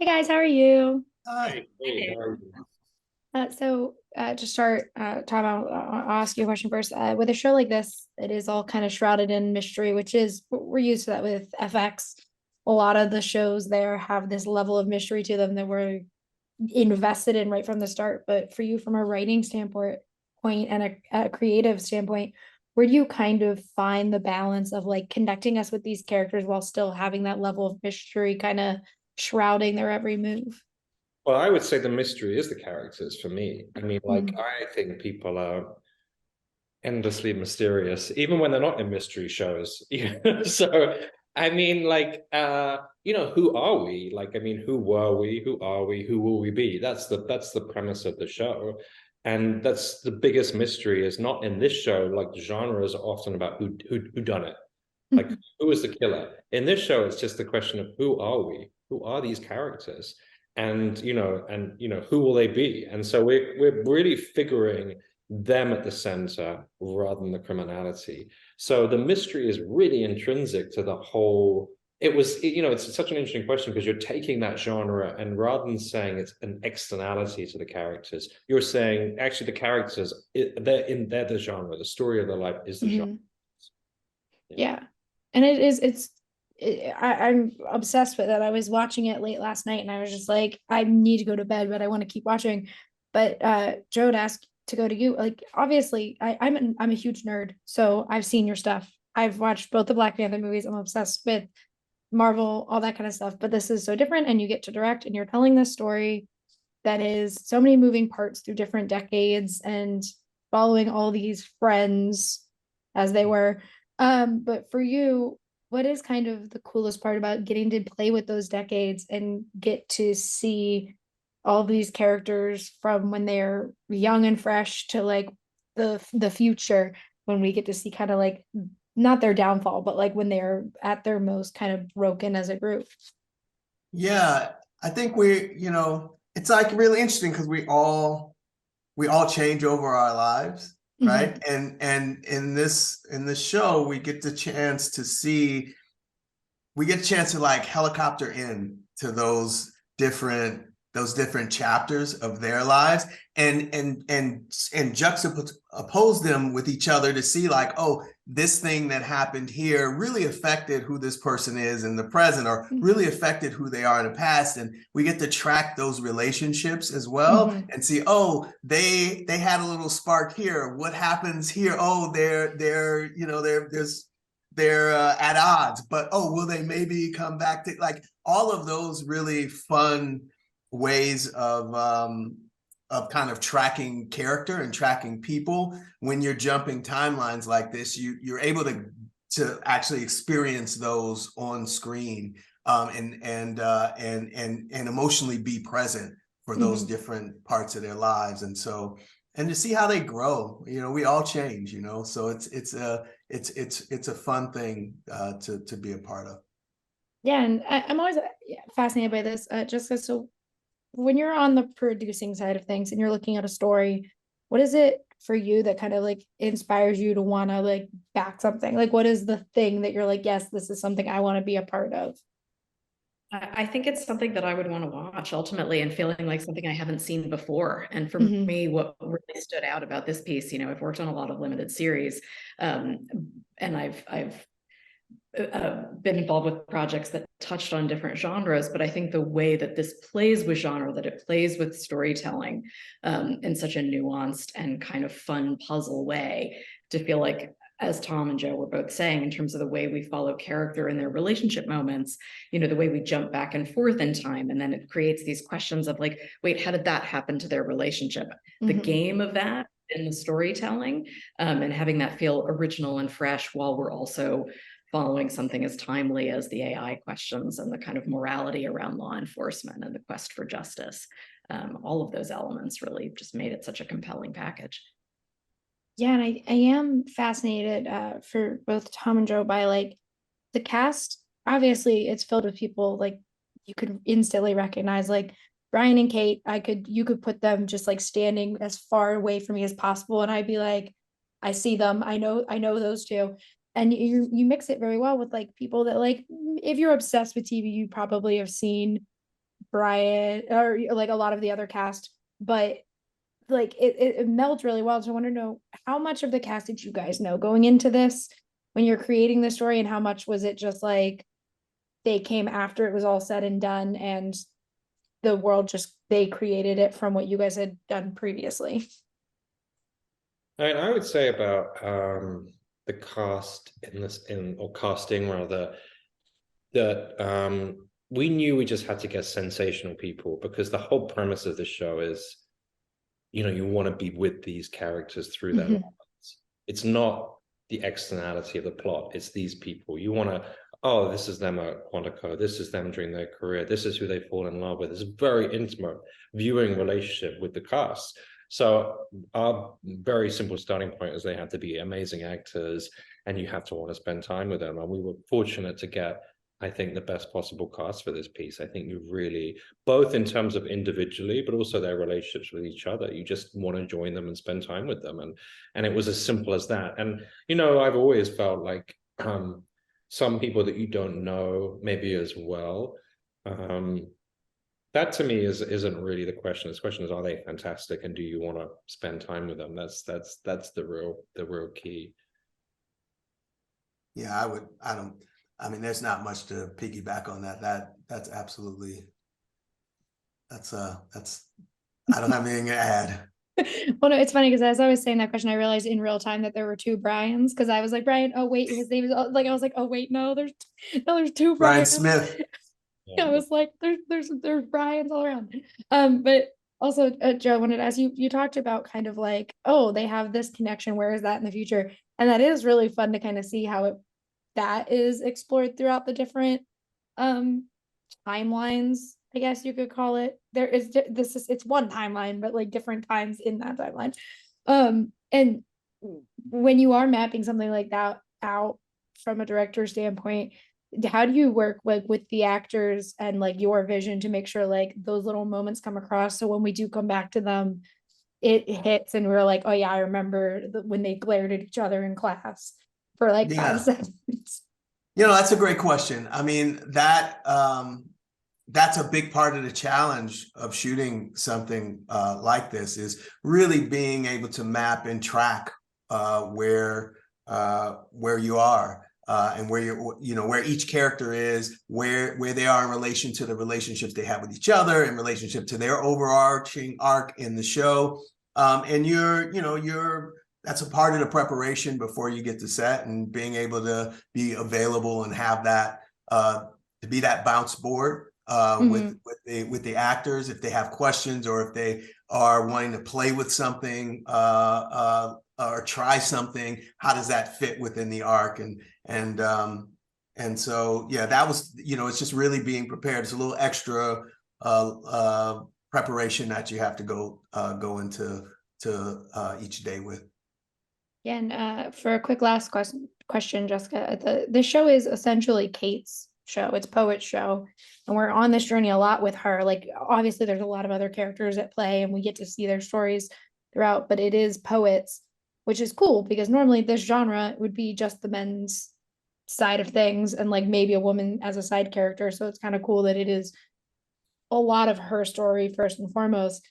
Hey guys, how are you? Hi. Hey, how are you? To start, Tom, I'll ask you a question first. With a show like this, it is all kind of shrouded in mystery, which is we're used to that with FX. A lot of the shows there have this level of mystery to them that we're invested in right from the start. But for you, from a writing standpoint, and a creative standpoint, where do you kind of find the balance of like connecting us with these characters while still having that level of mystery kind of shrouding their every move? Well, I would say the mystery is the characters for me. I mean, like, Mhm. I think people are endlessly mysterious, even when they're not in mystery shows. So, I mean, like, who are we? Like, I mean, who were we? Who are we? Who will we be? That's the premise of the show. And that's the biggest mystery is not in this show, like the genre is often about who done it. Like, who is the killer? In this show, it's just the question of who are we? Who are these characters? And who will they be? And so we're really figuring them at the center rather than the criminality. So the mystery is really intrinsic to the whole. It's such an interesting question because you're taking that genre and rather than saying it's an externality to the characters, you're saying actually the characters, they're the genre. The story of their life is the genre. Mhm. Yeah. Yeah. And it is, I'm obsessed with it. I was watching it late last night and I was just like, I need to go to bed, but I want to keep watching. But Joe asked to go to you. Like, obviously, I'm a huge nerd. So I've seen your stuff. I've watched both the Black Panther movies. I'm obsessed with Marvel, all that kind of stuff. But this is so different, and you get to direct, and you're telling this story that is so many moving parts through different decades and following all these friends as they were. But for you, what is kind of the coolest part about getting to play with those decades and get to see all these characters from when they're young and fresh to like the future when we get to see kind of like not their downfall, but like when they're at their most kind of broken as a group. Yeah, I think it's like really interesting because we all change over our lives, right? Mm-hmm. And in this show, we get a chance to like helicopter in to those different chapters of their lives and juxtapose them with each other to see like, oh, this thing that happened here really affected who this person is in the present or really affected who they are in the past, and we get to track those relationships as well Mm-hmm. and see, oh, they had a little spark here, what happens here, oh, they're at odds, but oh, will they maybe come back to like all of those really fun ways of kind of tracking character and tracking people when you're jumping timelines like this. You're able to actually experience those on screen, and emotionally be present for those Mm-hmm. different parts of their lives, and to see how they grow. We all change, so it's a fun thing to be a part of. Yeah, and I'm always fascinated by this. Just so when you're on the producing side of things and you're looking at a story, what is it for you that kind of like inspires you to want to like back something? Like, what is the thing that you're like, yes, this is something I want to be a part of? I think it's something that I would want to watch ultimately and feeling like something I haven't seen before. And for Mm-hmm. me, what really stood out about this piece, I've worked on a lot of limited series, um, and I've been involved with projects that touched on different genres, but I think the way that this plays with genre, that it plays with storytelling in such a nuanced and kind of fun puzzle way, to feel like, as Tom and Joe were both saying, in terms of the way we follow character in their relationship moments, the way we jump back and forth in time, and then it creates these questions of like, wait, how did that happen to their relationship? The Mm-hmm. game of that in the storytelling, and having that feel original and fresh while we're also following something as timely as the AI questions and the kind of morality around law enforcement and the quest for justice. All of those elements really just made it such a compelling package. Yeah, and I am fascinated for both Tom and Joe by like the cast. Obviously, it's filled with people like you could instantly recognize, like Brian and Kate. You could put them just like standing as far away from me as possible, and I'd be like, I see them. I know those two. And you mix it very well with like people that like if you're obsessed with TV, you probably have seen Brian or like a lot of the other cast, but like it melds really well. So I want to know, how much of the cast did you guys know going into this when you're creating the story, and how much was it just like they came after it was all said and done, and the world just, they created it from what you guys had done previously? I would say about the cast or casting rather, that we knew we just had to get sensational people, because the whole premise of the show is, you know, you want to be with these characters through their lives. It's not the externality of the plot, it's these people. You want to, oh, this is them at Quantico, this is them during their career, this is who they fall in love with. It's a very intimate viewing relationship with the cast. So our very simple starting point is they have to be amazing actors, and you have to want to spend time with them. And we were fortunate to get, I think, the best possible cast for this piece. I think you really, both in terms of individually, but also their relationships with each other, you just want to join them and spend time with them. And it was as simple as that. And, you know, I've always felt like some people that you don't know maybe as well, that to me isn't really the question. The question is, are they fantastic, and do you want to spend time with them? That's the real key. Yeah, I mean, there's not much to piggyback on that. That's absolutely, I don't have anything to add. Well, no, it's funny because as I was saying that question, I realized in real time that there were two Brians, because I was like, Brian, oh wait, his name is like, I was like, oh wait, no, there's two Brian Brians. Smith. I was like, there's Brian's all around. But also, Joe, I wanted to ask you, you talked about kind of like, oh, they have this connection, where is that in the future? And that is really fun to kind of see how that is explored throughout the different timelines, I guess you could call it. There is it's one timeline, but like different times in that timeline. And when you are mapping something like that out from a director standpoint, how do you work like with the actors and like your vision to make sure like those little moments come across, so when we do come back to them, it hits and we're like, oh yeah, I remember when they glared at each other in class for like 5 seconds? You know, that's a great question. I mean, that's a big part of the challenge of shooting something like this, is really being able to map and track where you are and where each character is, where they are in relation to the relationships they have with each other, in relationship to their overarching arc in the show. And that's a part of the preparation before you get to set, and being able to be available and have that to be that bounce board with the actors, if they have questions or if they are wanting to play with something or try something. How does that fit within the arc? And so yeah, that was, it's just really being prepared. It's a little extra preparation that you have to go into each day with. Yeah, and for a quick last question, Jessica, the show is essentially Kate's show. It's Poet's show, and we're on this journey a lot with her. Like, obviously, there's a lot of other characters at play, and we get to see their stories throughout. But it is Poets, which is cool because normally this genre would be just the men's side of things, and like maybe a woman as a side character. So it's kind of cool that it is a lot of her story first and foremost.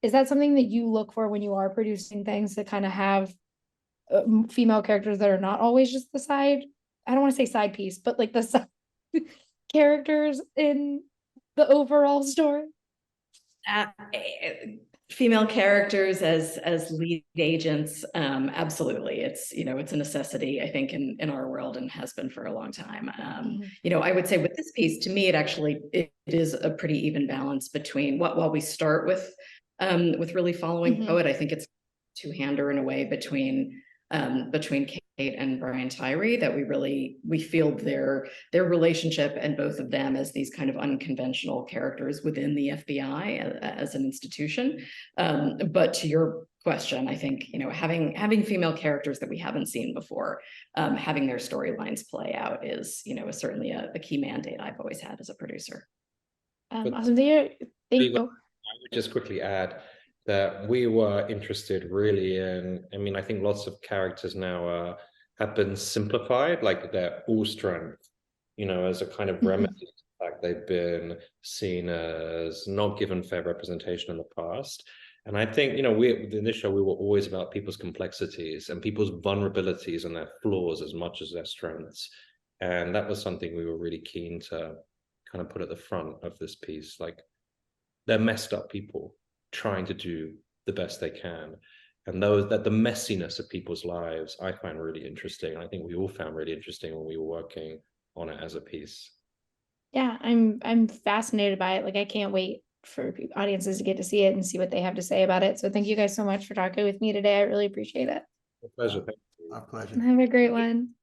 Is that something that you look for when you are producing things, to kind of have female characters that are not always just the side, I don't want to say side piece, but like the side characters in the overall story? Female characters as lead agents, absolutely. It's a necessity, I think, in our world, and has been for a long time. I would say with this piece, to me, it is a pretty even balance between while we start with really following Poet, I think it's two-hander in a way between Kate and Brian Tyree, that we feel their relationship, and both of them as these kind of unconventional characters within the FBI as an institution. But to your question, I think, having female characters that we haven't seen before, having their storylines play out is certainly a key mandate I've always had as a producer. Awesome. Thank you. I would just quickly add that we were interested really in, I think lots of characters now have been simplified, like they're all strength, as a kind of remedy to fact they've been seen as not given fair representation in the past. And I think, you know, in this show, we were always about people's complexities and people's vulnerabilities and their flaws as much as their strengths. And that was something we were really keen to kind of put at the front of this piece. Like, they're messed up people trying to do the best they can. And that the messiness of people's lives, I find really interesting. I think we all found really interesting when we were working on it as a piece. Yeah, I'm fascinated by it. Like, I can't wait for audiences to get to see it and see what they have to say about it. So thank you guys so much for talking with me today. I really appreciate it. A pleasure. Thank you. Our pleasure. Have a great one.